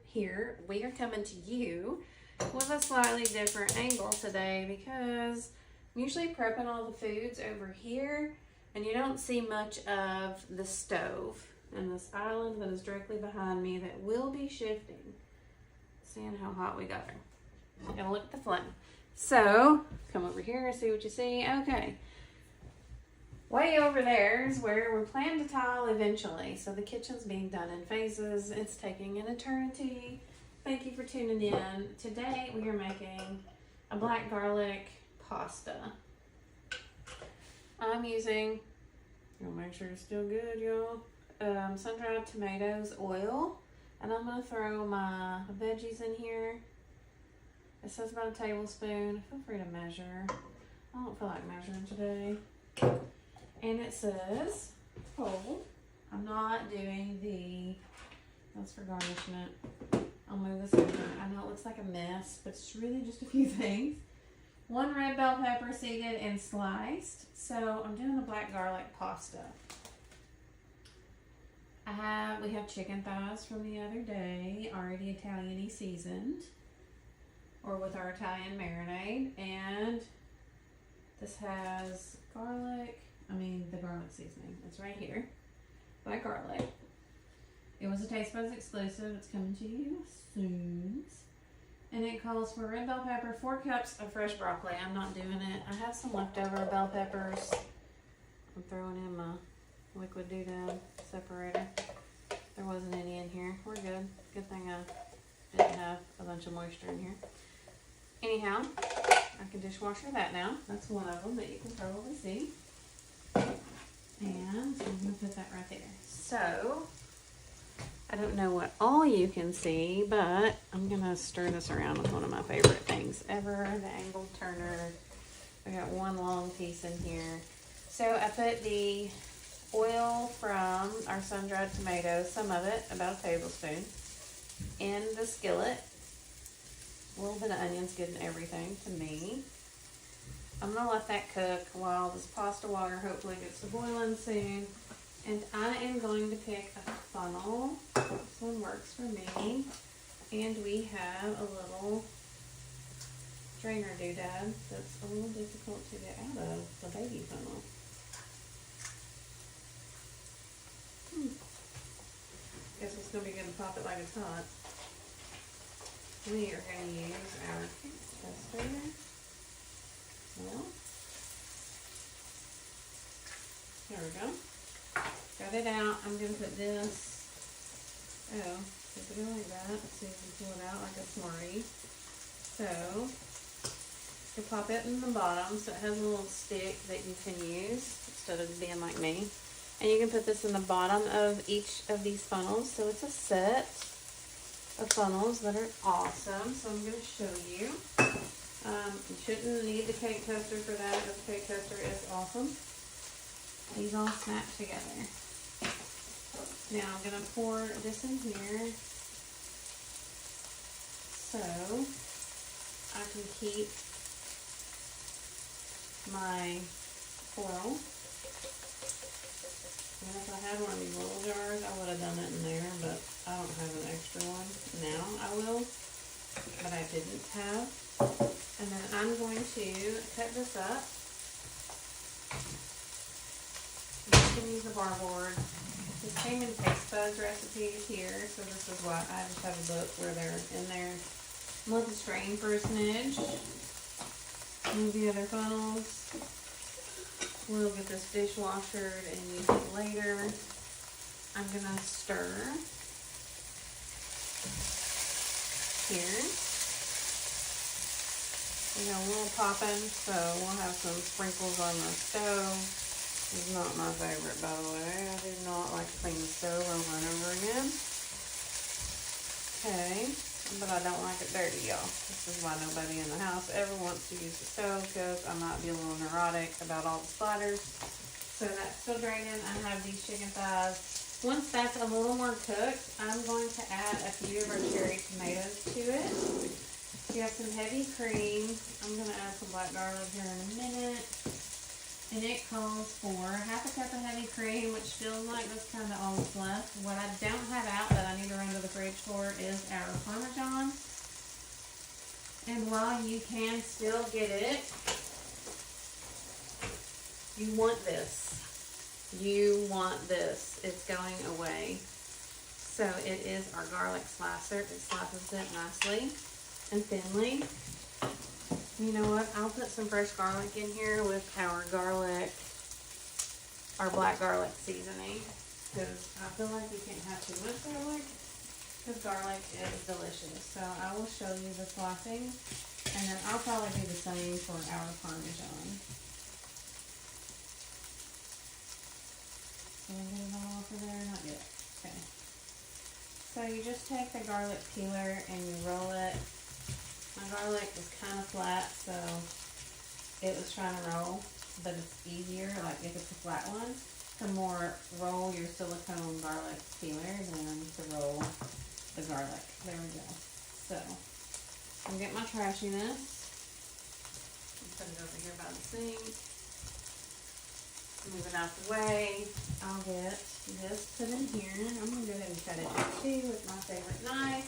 Here we are coming to you with a slightly different angle today because I'm usually prepping all the foods over here and you don't see much of the stove and this island that is directly behind me that will be shifting. Seeing how hot we got her. Gotta look at the flame. So come over here, see what you see. Okay. Way over there is where we plan to tile eventually. So the kitchen's being done in phases. It's taking an eternity. Thank you for tuning in. Today we are making a black garlic pasta. I'm using, I'll make sure it's still good, y'all. Sun-dried tomatoes, oil, and I'm gonna throw my veggies in here. It says about a tablespoon. Feel free to measure. I don't feel like measuring today. And it says, I'm not doing that's for garnishment. I'll move this over. I know it looks like a mess, but it's really just a few things. 1 red bell pepper seeded and sliced. So I'm doing the black garlic pasta. We have chicken thighs from the other day, already Italian-y seasoned, or with our Italian marinade. And this has the garlic seasoning. It's right here. Black garlic. It was a Taste Buds exclusive. It's coming to you soon. And it calls for red bell pepper, 4 cups of fresh broccoli. I'm not doing it. I have some leftover bell peppers. I'm throwing in my liquid doodad separator. There wasn't any in here. We're good. Good thing I didn't have a bunch of moisture in here. Anyhow, I can dishwasher that now. That's one of them that you can probably see. And I'm going to put that right there. So, I don't know what all you can see, but I'm going to stir this around with one of my favorite things ever, the angled turner. I got one long piece in here. So, I put the oil from our sun-dried tomatoes, some of it, about a tablespoon, in the skillet. A little bit of onions getting everything to me. I'm going to let that cook while this pasta water hopefully gets to boiling soon. And I am going to pick a funnel. This one works for me. And we have a little drainer doodad that's a little difficult to get out of the baby funnel. Guess it's going to be good to pop it like it's hot. We are going to use our tester. Well, there we go. Got it out. I'm going to put this. Oh, does it go like that? Let's see if we pull it out like a Smartie. So, you pop it in the bottom so it has a little stick that you can use instead of being like me. And you can put this in the bottom of each of these funnels. So it's a set of funnels that are awesome. So I'm going to show you. You shouldn't need the cake toaster for that, but the cake toaster is awesome. These all snap together. Now I'm going to pour this in here so I can keep my oil. And if I had one of these little jars, I would have done it in there, but I don't have an extra one. Now I will, but I didn't have. And then I'm going to cut this up. You can use the bar board. This came in Taste Buds recipes here, so this is why I just have a book where they're in there. I'm going to strain for a smidge. Move the other funnels. We'll get this dishwashered and use it later. I'm going to stir here. We got a little popping, so we'll have some sprinkles on the stove. It's not my favorite, by the way. I do not like to clean the stove over and over again. Okay, but I don't like it dirty, y'all. This is why nobody in the house ever wants to use the stove, because I might be a little neurotic about all the splatters. So that's still draining. I have these chicken thighs. Once that's a little more cooked, I'm going to add a few of our cherry tomatoes to it. We have some heavy cream. I'm going to add some black garlic here in a minute. And it calls for half a cup of heavy cream, which feels like that's kind of all that's left. What I don't have out that I need to run to the fridge for is our Parmesan. And while you can still get it, you want this. You want this. It's going away. So it is our garlic slicer. It slices it nicely and thinly. You know what? I'll put some fresh garlic in here with our black garlic seasoning, because I feel like you can't have too much garlic, because garlic is delicious. So I will show you the slicing, and then I'll probably do the same for our Parmesan. Can we get it all off of there? Not yet. Okay. So you just take the garlic peeler and you roll it. My garlic was kind of flat, so it was trying to roll, but it's easier, like if it's a flat one, to more roll your silicone garlic peeler than to roll the garlic. There we go. So, I'm getting my trashiness. Put it over here by the sink. Move it out the way. I'll get this put in here. I'm going to go ahead and cut it in two with my favorite knife.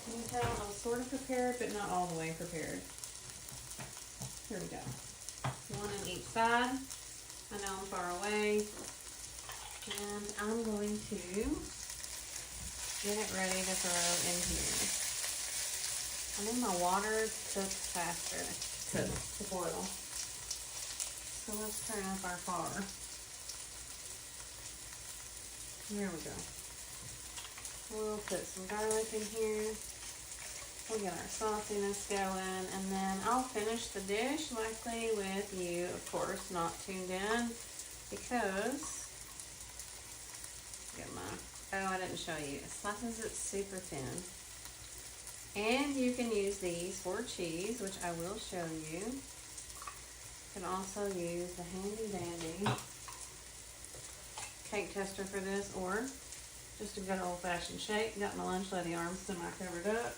You can tell I'm sort of prepared, but not all the way prepared. Here we go. One on each side. I know I'm far away. And I'm going to get it ready to throw in here. I need my water to cook faster, to boil. So let's turn up our fire. There we go. We'll put some garlic in here. We'll get our sauciness going, and then I'll finish the dish likely with you, of course, not tuned in, because I didn't show you. It slices it super thin. And you can use these for cheese, which I will show you. You can also use the handy dandy cake tester for this, or just a good old-fashioned shake. Got my lunch lady arms semi-covered up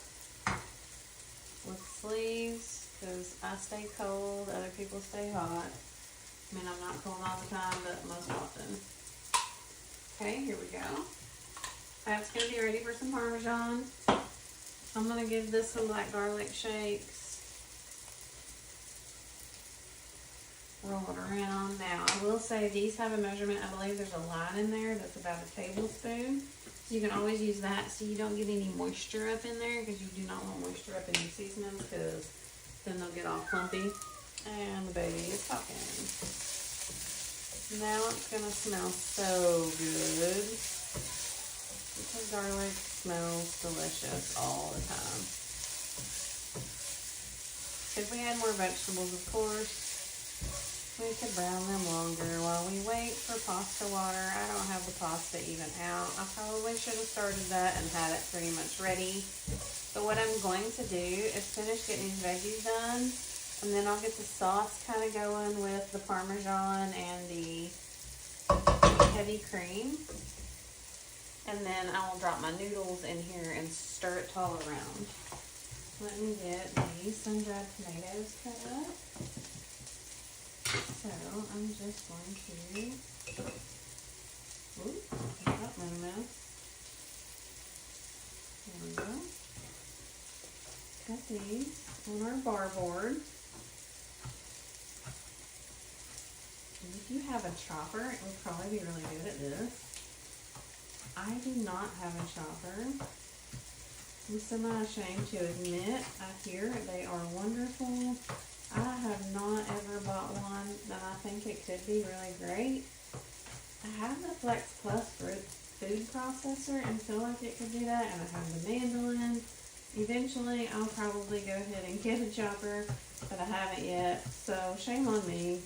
with sleeves, because I stay cold, other people stay hot. I mean, I'm not cold all the time, but most often. Okay, here we go. That's going to be ready for some Parmesan. I'm going to give this some black garlic shakes. Roll it around. Now, I will say these have a measurement. I believe there's a line in there that's about a tablespoon. So you can always use that so you don't get any moisture up in there, because you do not want moisture up in your seasonings, because then they'll get all clumpy. And the baby is talking. Now it's going to smell so good, because garlic smells delicious all the time. If we had more vegetables, of course, we could brown them longer while we wait for pasta water. I don't have the pasta even out. I probably should have started that and had it pretty much ready. But what I'm going to do is finish getting these veggies done, and then I'll get the sauce kind of going with the Parmesan and the heavy cream. And then I will drop my noodles in here and stir it all around. Let me get these sun-dried tomatoes cut up. So I'm just going to, that made a mess. There we go. Cut these on our bar board. And if you have a chopper, it would probably be really good at this. I do not have a chopper. I'm semi-ashamed to admit. I hear they are wonderful. I have not ever bought one, and I think it could be really great. I have the Flex Plus food processor and feel like it could do that, and I have the mandolin. Eventually, I'll probably go ahead and get a chopper, but I haven't yet, so shame on me.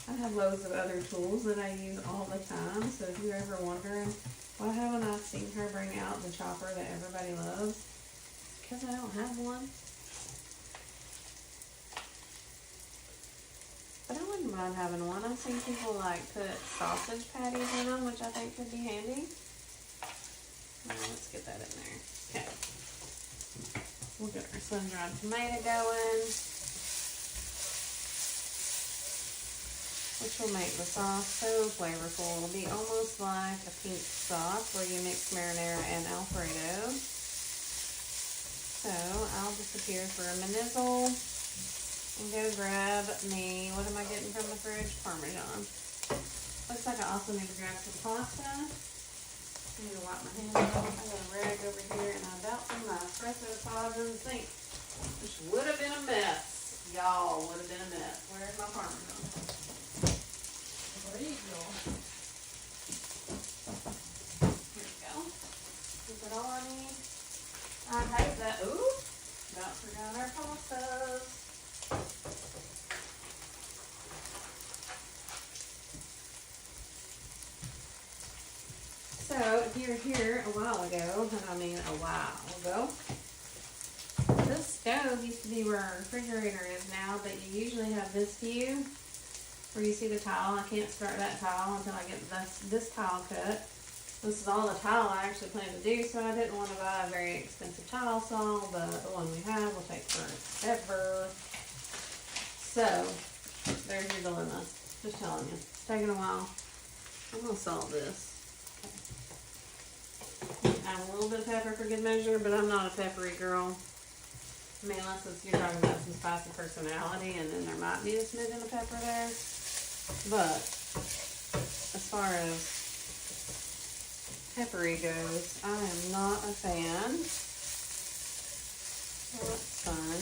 I have loads of other tools that I use all the time, so if you're ever wondering, why haven't I seen her bring out the chopper that everybody loves? Because I don't have one. But I wouldn't mind having one. I've seen people like put sausage patties in them, which I think could be handy. Let's get that in there. Okay. We'll get our sun-dried tomato going. which will make the sauce so flavorful. It'll be almost like a pink sauce where you mix marinara and Alfredo. So I'll disappear for a mizzle and go grab me, what am I getting from the fridge? Parmesan. Looks like I also need to grab some pasta. I need to wipe my hands off. I got a rag over here and I about threw my espresso pods in the sink, which would have been a mess. Y'all would have been a mess. Where's my Parmesan? There you go. Here we go. Is that all I need? I hate that. Ooh, about forgot our pastas. So if you were here a while ago, and I mean a while ago, this stove used to be where our refrigerator is now, but you usually have this view where you see the tile. I can't start that tile until I get this tile cut. This is all the tile I actually plan to do, so I didn't want to buy a very expensive tile saw, but the one we have will take forever. So, there's your dilemma. Just telling you. It's taking a while. I'm going to solve this. Okay. Add a little bit of pepper for good measure, but I'm not a peppery girl. I mean, unless you're talking about some spicy personality, and then there might be a smidgen of pepper there. But, as far as peppery goes, I am not a fan. Well, that's fun.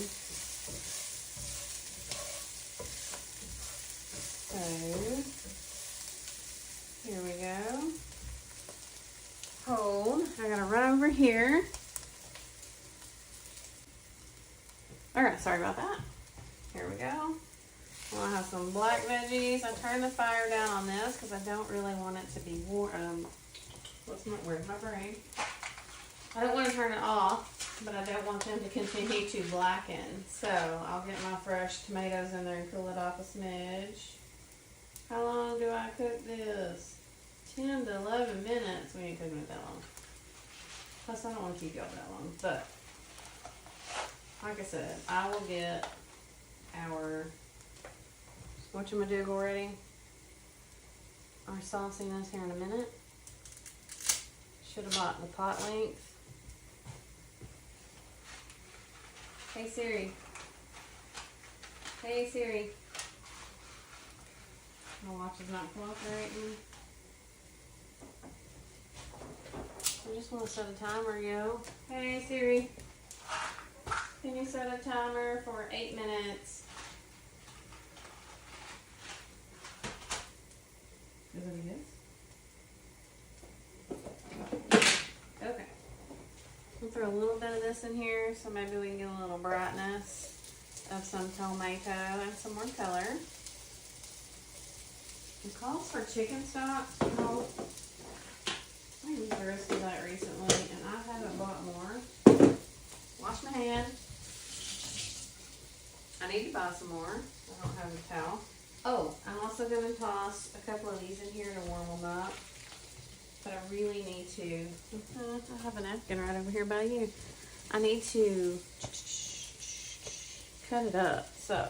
So, here we go. Hold. I gotta run over here. Alright, sorry about that. Here we go. I'm gonna have some black veggies. I turned the fire down on this because I don't really want it to be warm. Where's my brain? I don't want to turn it off, but I don't want them to continue to blacken. So I'll get my fresh tomatoes in there and cool it off a smidge. How long do I cook this? 10 to 11 minutes. We ain't cooking it that long. Plus, I don't want to keep y'all that long. But, like I said, I will get our whatchamajiggle ready. Our sauciness here in a minute. Should have bought the pot length. Hey Siri. Hey Siri. My watch is not cooperating. I just want to set a timer, yo. Hey Siri. Can you set a timer for 8 minutes? Is it a yes? Okay. We'll throw a little bit of this in here so maybe we can get a little brightness of some tomato and some more color. It calls for chicken stock. You know, I used the rest of that recently and I haven't bought more. Wash my hand. I need to buy some more. I don't have a towel. Oh, I'm also going to toss a couple of these in here to warm them up. But I really need to, I have a napkin right over here by you. I need to cut it up. So,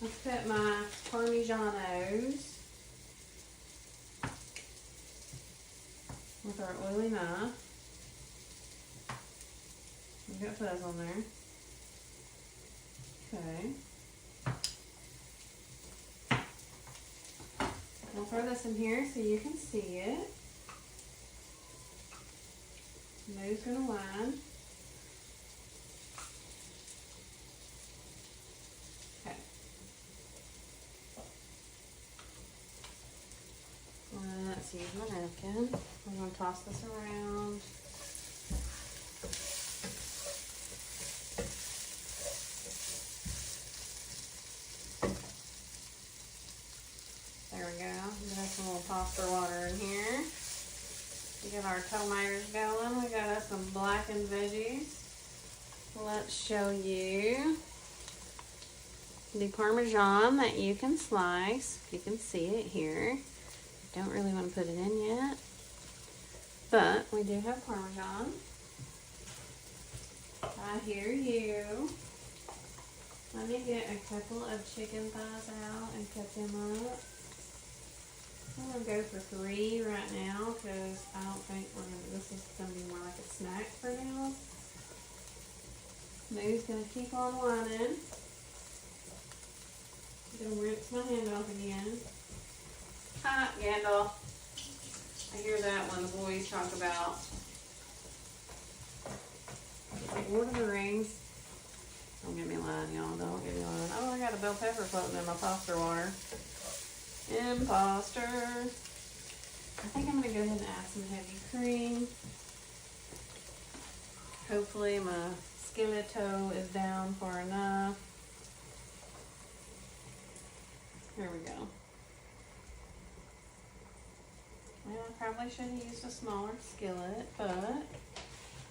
let's cut my Parmigianos with our oily knife. We've got fuzz on there. Okay. I'll throw this in here so you can see it. Move's gonna line. Okay. Let's use my napkin. I'm gonna toss this around. There we go. Got some little pasta water in here. We got our tomatoes going. We got us some blackened veggies. Let's show you the Parmesan that you can slice. You can see it here. Don't really want to put it in yet, but we do have Parmesan. I hear you. Let me get a couple of chicken thighs out and cut them up. I'm gonna go for 3 right now because I don't think this is gonna be more like a snack for now. Moo's gonna keep on whining. I'm gonna rinse my hand off again. Hi, Gandalf. I hear that when the boys talk about like Lord of the Rings. Don't get me lying, y'all. Don't get me lying. Oh, I got a bell pepper floating in my pasta water. Imposter. I think I'm gonna go ahead and add some heavy cream. Hopefully my skillet toe is down far enough. There we go. Well, I probably should have used a smaller skillet, but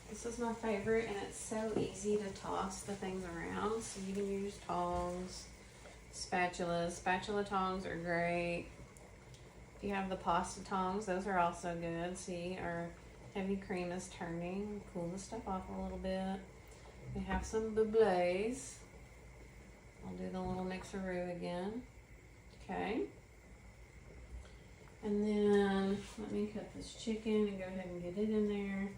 this is my favorite, and it's so easy to toss the things around. So you can use tongs, spatulas. Spatula tongs are great. If you have the pasta tongs, those are also good. See, our heavy cream is turning. Cool the stuff off a little bit. We have some bublés. I'll do the little mixeroo again. Okay. And then let me cut this chicken and go ahead and get it in there.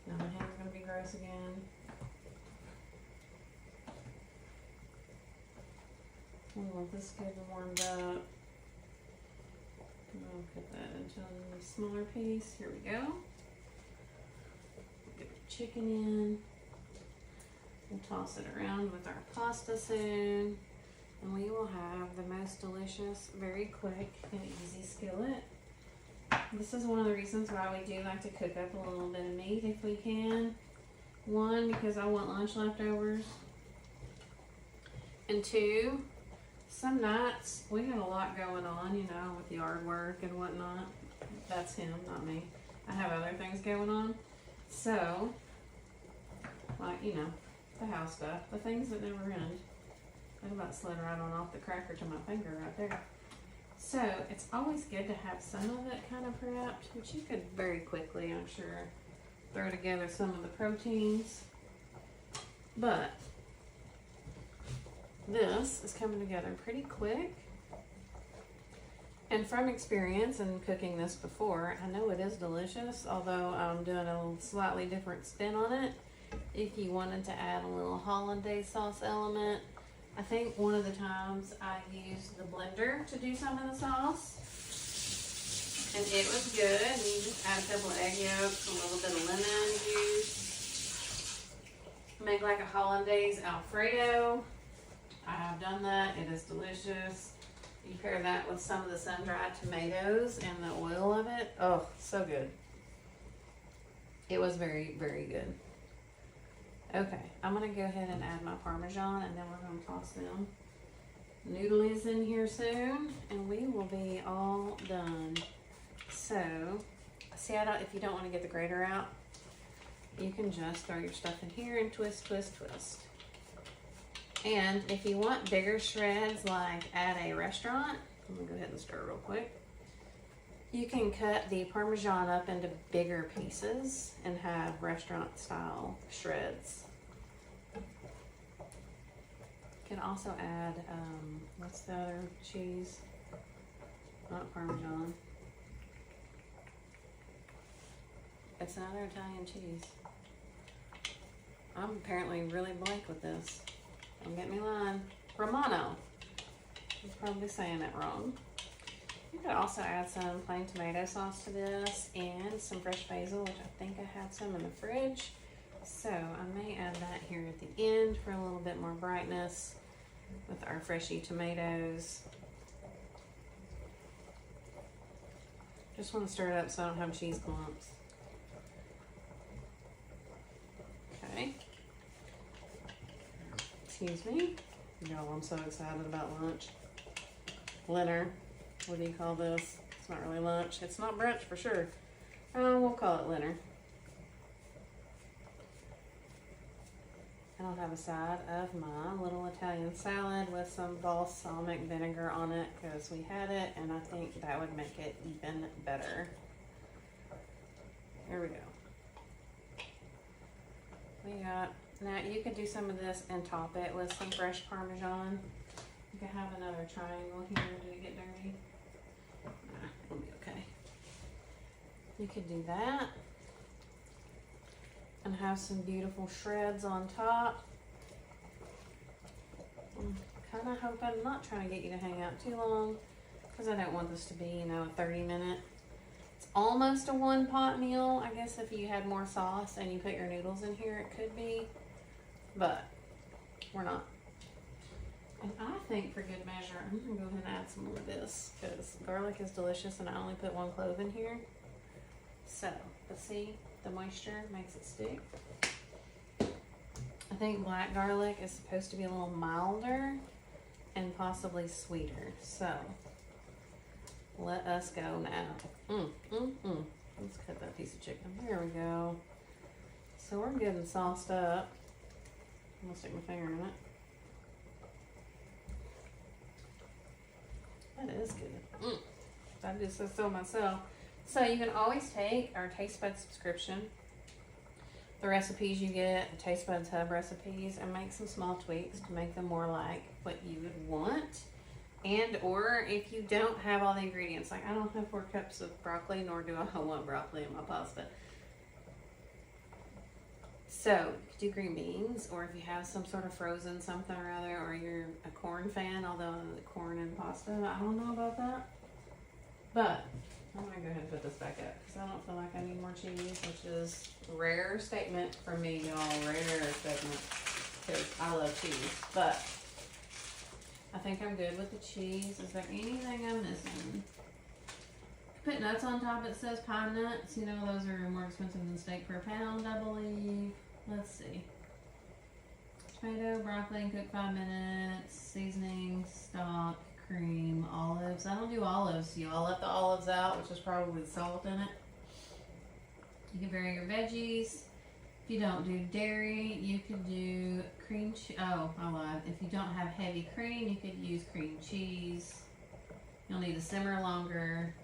Now my hand's gonna be gross again. I want this good and warmed up. And I'll put that into a smaller piece. Here we go. Get the chicken in. We'll toss it around with our pasta soon. And we will have the most delicious, very quick and easy skillet. This is one of the reasons why we do like to cook up a little bit of meat if we can. 1, because I want lunch leftovers. And 2, some nights we have a lot going on, you know, with yard work and whatnot. That's him, not me. I have other things going on. So, like, you know, the house stuff, the things that never end. I about slid right on off the cracker to my finger right there. So it's always good to have some of it kind of prepped, which you could very quickly, I'm sure, throw together some of the proteins. But this is coming together pretty quick. And from experience and cooking this before, I know it is delicious, although I'm doing a little slightly different spin on it. If you wanted to add a little hollandaise sauce element, I think one of the times I used the blender to do some of the sauce, and it was good. And you just add a couple of egg yolks, a little bit of lemon juice, make like a hollandaise Alfredo. I have done that. It is delicious. You pair that with some of the sun-dried tomatoes and the oil of it. Oh, so good. It was very, very good. Okay, I'm gonna go ahead and add my Parmesan, and then we're gonna toss them. Noodle is in here soon, and we will be all done. So, see, if you don't want to get the grater out, you can just throw your stuff in here and twist, twist, twist. And if you want bigger shreds like at a restaurant, I'm gonna go ahead and stir real quick. You can cut the Parmesan up into bigger pieces and have restaurant style shreds. You can also add, what's the other cheese? Not Parmesan. It's another Italian cheese. I'm apparently really blank with this. Don't get me lying. Romano. I'm probably saying it wrong. You could also add some plain tomato sauce to this and some fresh basil, which I think I had some in the fridge. So I may add that here at the end for a little bit more brightness with our freshy tomatoes. Just want to stir it up so I don't have cheese clumps. Okay. Excuse me. Y'all, I'm so excited about lunch. Dinner. What do you call this? It's not really lunch. It's not brunch for sure. We'll call it dinner. And I'll have a side of my little Italian salad with some balsamic vinegar on it because we had it, and I think that would make it even better. Here we go. We got Now you could do some of this and top it with some fresh Parmesan. You could have another triangle here. Did it get dirty? Nah, it'll be okay. You could do that. And have some beautiful shreds on top. I'm kind of hoping, I'm not trying to get you to hang out too long because I don't want this to be, you know, a 30-minute. It's almost a one pot meal. I guess if you had more sauce and you put your noodles in here, it could be, but we're not. And I think for good measure, I'm gonna go ahead and add some more of this because garlic is delicious and I only put 1 clove in here. So, but see, the moisture makes it stick. I think black garlic is supposed to be a little milder and possibly sweeter. So, let us go now. Let's cut that piece of chicken. There we go. So we're good and sauced up. I'm gonna stick my finger in it. That is good. I just said so myself. So you can always take our Taste Bud subscription, the recipes you get, the Taste Buds Hub recipes, and make some small tweaks to make them more like what you would want. And or if you don't have all the ingredients, like I don't have 4 cups of broccoli, nor do I want broccoli in my pasta. So you could do green beans, or if you have some sort of frozen something or other, or you're a corn fan, although the corn and pasta, I don't know about that. But I'm gonna go ahead and put this back up because I don't feel like I need more cheese, which is a rare statement for me, y'all. Rare statement because I love cheese. But I think I'm good with the cheese. Is there anything I'm missing? Put nuts on top. It says pine nuts. You know, those are more expensive than steak per pound, I believe. Let's see. Tomato, broccoli, and cook 5 minutes. Seasoning, stock, cream, olives. I don't do olives. You all left the olives out, which is probably the salt in it. You can vary your veggies. If you don't do dairy, you could do cream cheese. Oh, I lied. If you don't have heavy cream, you could use cream cheese. You'll need to simmer longer.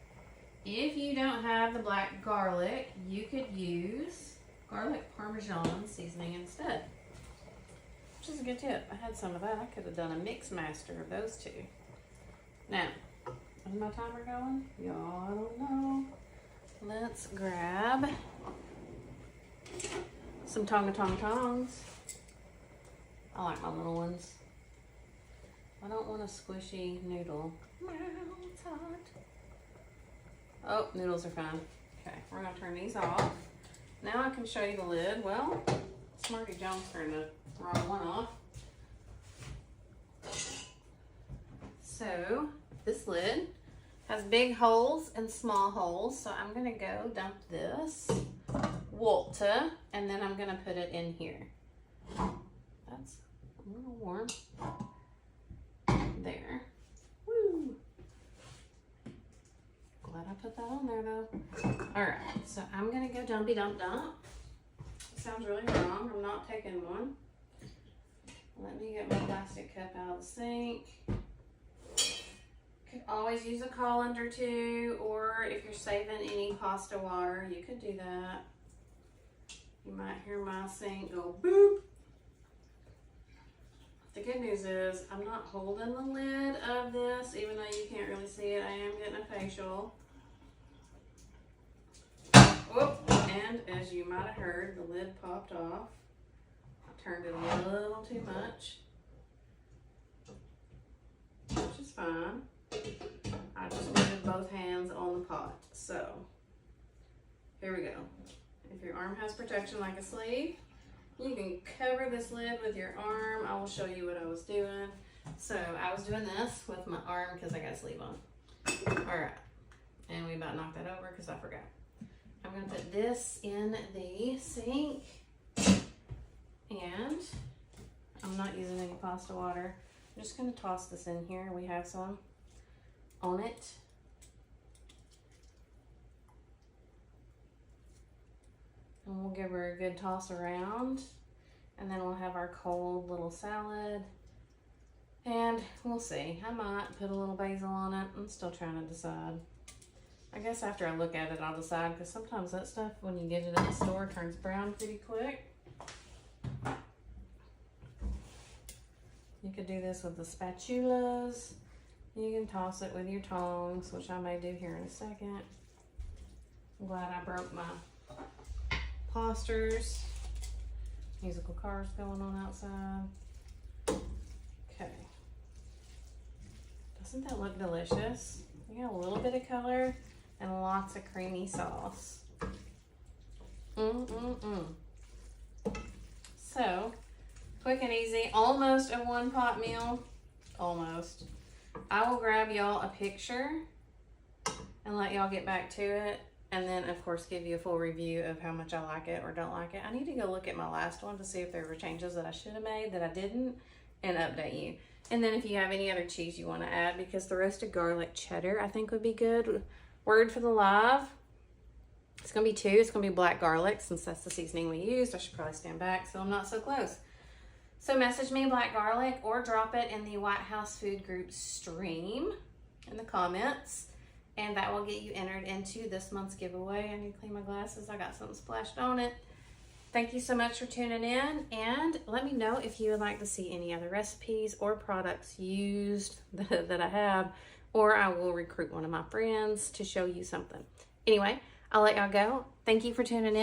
If you don't have the black garlic, you could use garlic Parmesan seasoning instead, which is a good tip. I had some of that. I could have done a mix master of those two. Now, is my timer going? Y'all, I don't know. Let's grab some tongs. I like my little ones. I don't want a squishy noodle. It's hot. Oh, noodles are fine. Okay, we're gonna turn these off. Now I can show you the lid. Well, Smarty Jones turned the wrong one off. So this lid has big holes and small holes. So I'm gonna go dump this Walta, and then I'm gonna put it in here. That's a little warm. There. Woo! Glad I put that on there though. All right, so I'm gonna go dumpy dump dump. Sounds really wrong. I'm not taking one. Let me get my plastic cup out of the sink. Could always use a colander too, or if you're saving any pasta water, you could do that. You might hear my sink go boop. The good news is I'm not holding the lid of this, even though you can't really see it. I am getting a facial. Whoop, and as you might have heard, the lid popped off. I turned it a little too much, which is fine. I just needed both hands on the pot. So here we go. If your arm has protection like a sleeve, you can cover this lid with your arm. I will show you what I was doing. So I was doing this with my arm because I got a sleeve on. All right, and we about knocked that over because I forgot. I'm gonna put this in the sink, and I'm not using any pasta water. I'm just gonna toss this in here. We have some on it. And we'll give her a good toss around, and then we'll have our cold little salad, and we'll see. I might put a little basil on it. I'm still trying to decide. I guess after I look at it, I'll decide, because sometimes that stuff, when you get it at the store, turns brown pretty quick. You could do this with the spatulas. You can toss it with your tongs, which I may do here in a second. I'm glad I broke my posters. Musical cars going on outside. Okay. Doesn't that look delicious? You got a little bit of color and lots of creamy sauce. So, quick and easy, almost a one pot meal. Almost. I will grab y'all a picture and let y'all get back to it. And then, of course, give you a full review of how much I like it or don't like it. I need to go look at my last one to see if there were changes that I should have made that I didn't and update you. And then if you have any other cheese you want to add, because the roasted garlic cheddar I think would be good. Word for the live. It's going to be 2. It's going to be black garlic since that's the seasoning we used. I should probably stand back so I'm not so close. So message me black garlic or drop it in the White House Food Group stream in the comments. And that will get you entered into this month's giveaway. I need to clean my glasses. I got something splashed on it. Thank you so much for tuning in. And let me know if you would like to see any other recipes or products used that I have. Or I will recruit one of my friends to show you something. Anyway, I'll let y'all go. Thank you for tuning in.